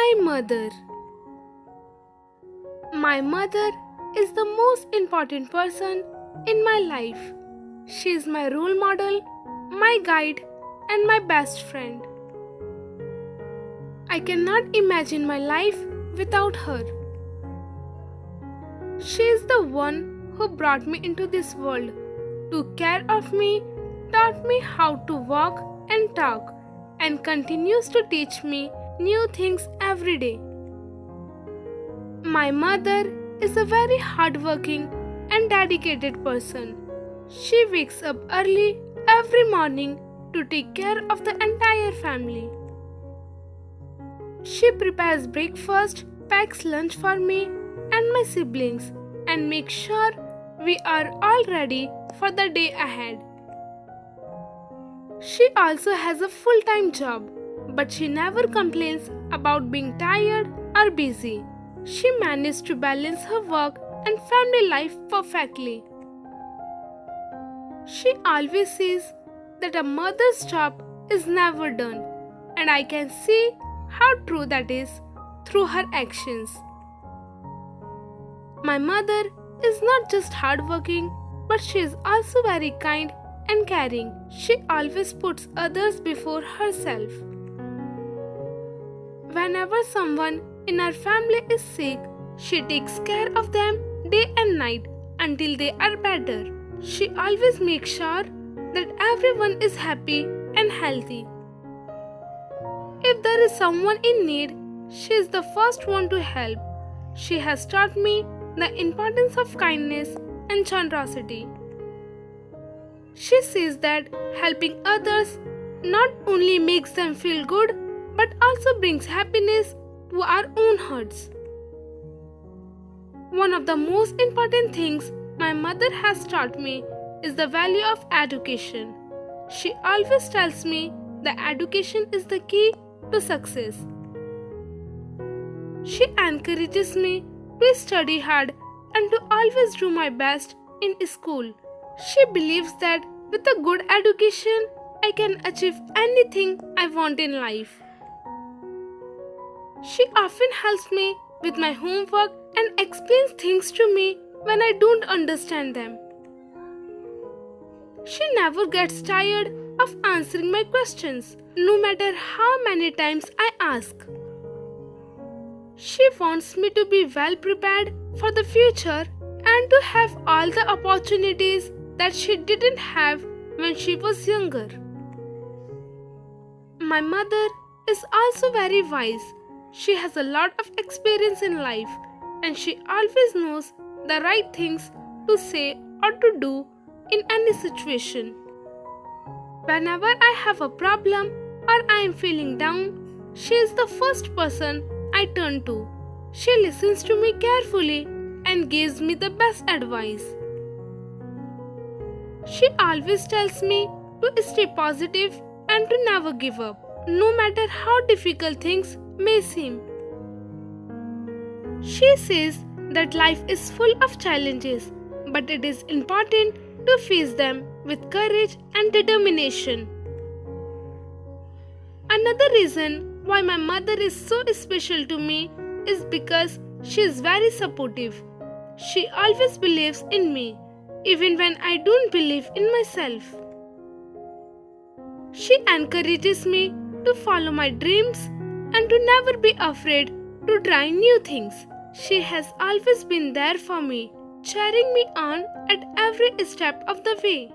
My mother. My mother is the most important person in my life. She is my role model, my guide, and my best friend. I cannot imagine my life without her. She is the one who brought me into this world, took care of me, taught me how to walk and talk, and continues to teach me new things every day. My mother is a very hardworking and dedicated person. She wakes up early every morning to take care of the entire family. She prepares breakfast, packs lunch for me and my siblings, and makes sure we are all ready for the day ahead. She also has a full time job, but she never complains about being tired or busy. She managed to balance her work and family life perfectly. She always says that a mother's job is never done, and I can see how true that is through her actions. My mother is not just hardworking, but she is also very kind and caring. She always puts others before herself. Whenever someone in our family is sick, she takes care of them day and night until they are better. She always makes sure that everyone is happy and healthy. If there is someone in need, she is the first one to help. She has taught me the importance of kindness and generosity. She says that helping others not only makes them feel good but also brings happiness to our own hearts. One of the most important things my mother has taught me is the value of education. She always tells me that education is the key to success. She encourages me to study hard and to always do my best in school. She believes that with a good education, I can achieve anything I want in life. She often helps me with my homework and explains things to me when I don't understand them. She never gets tired of answering my questions, no matter how many times I ask. She wants me to be well prepared for the future and to have all the opportunities that she didn't have when she was younger. My mother is also very wise. She has a lot of experience in life and she always knows the right things to say or to do in any situation. Whenever I have a problem or I am feeling down, she is the first person I turn to. She listens to me carefully and gives me the best advice. She always tells me to stay positive and to never give up, no matter how difficult things may seem. She says that life is full of challenges, but it is important to face them with courage and determination. Another reason why my mother is so special to me is because she is very supportive. She always believes in me, even when I don't believe in myself. She encourages me to follow my dreams and to never be afraid to try new things. She has always been there for me, cheering me on at every step of the way.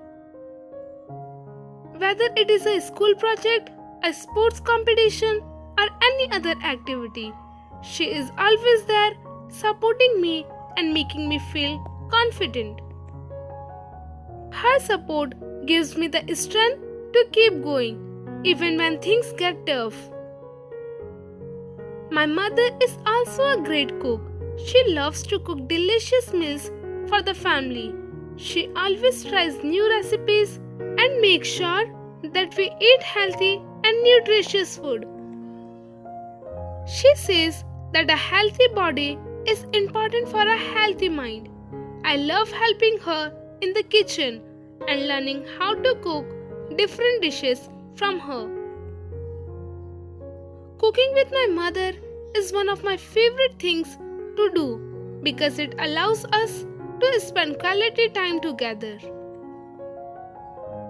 Whether it is a school project, a sports competition, or any other activity, she is always there supporting me and making me feel confident. Her support gives me the strength to keep going, even when things get tough. My mother is also a great cook. She loves to cook delicious meals for the family. She always tries new recipes and makes sure that we eat healthy and nutritious food. She says that a healthy body is important for a healthy mind. I love helping her in the kitchen and learning how to cook different dishes from her. Cooking with my mother is one of my favorite things to do because it allows us to spend quality time together.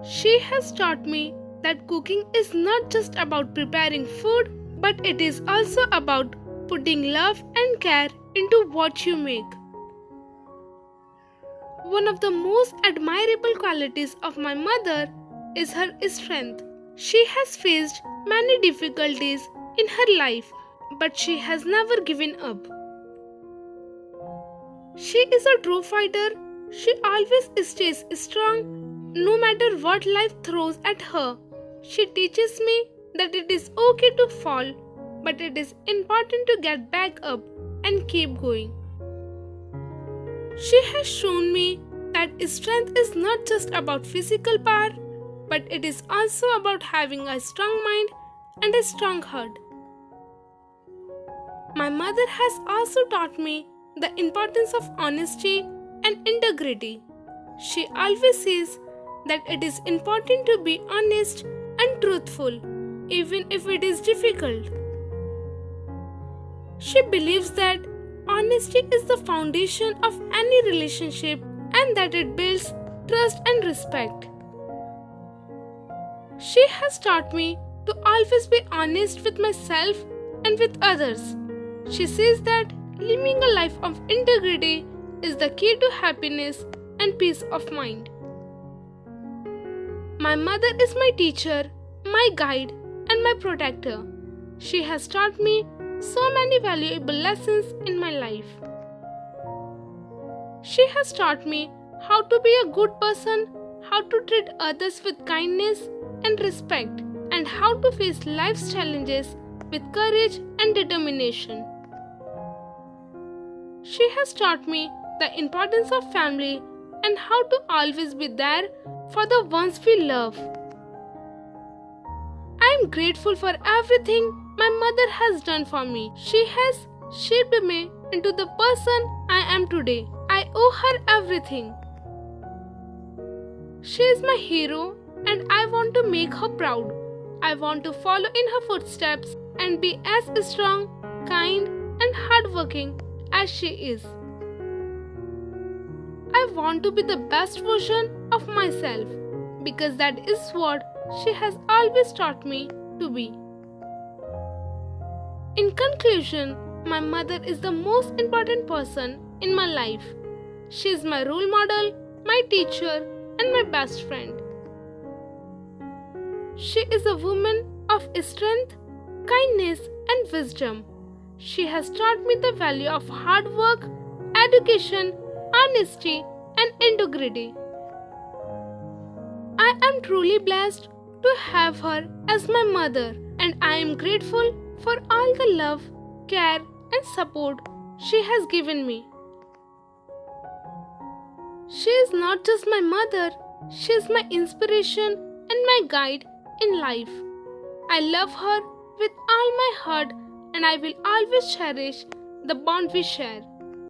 She has taught me that cooking is not just about preparing food, but it is also about putting love and care into what you make. One of the most admirable qualities of my mother is her strength. She has faced many difficulties in her life, but she has never given up. She is a true fighter. She always stays strong no matter what life throws at her. She teaches me that it is okay to fall, but it is important to get back up and keep going. She has shown me that strength is not just about physical power, but it is also about having a strong mind and a strong heart. My mother has also taught me the importance of honesty and integrity. She always says that it is important to be honest and truthful, even if it is difficult. She believes that honesty is the foundation of any relationship and that it builds trust and respect. She has taught me to always be honest with myself and with others. She says that living a life of integrity is the key to happiness and peace of mind. My mother is my teacher, my guide, and my protector. She has taught me so many valuable lessons in my life. She has taught me how to be a good person, how to treat others with kindness and respect, and how to face life's challenges with courage and determination. She has taught me the importance of family and how to always be there for the ones we love. I am grateful for everything my mother has done for me. She has shaped me into the person I am today. I owe her everything. She is my hero and I want to make her proud. I want to follow in her footsteps and be as strong, kind, and hardworking as she is. I want to be the best version of myself because that is what she has always taught me to be. In conclusion, my mother is the most important person in my life. She is my role model, my teacher, and my best friend. She is a woman of strength, kindness, and wisdom. She has taught me the value of hard work, education, honesty, and integrity. I am truly blessed to have her as my mother, and I am grateful for all the love, care, and support she has given me. She is not just my mother, she is my inspiration and my guide in life. I love her with all my heart and I will always cherish the bond we share.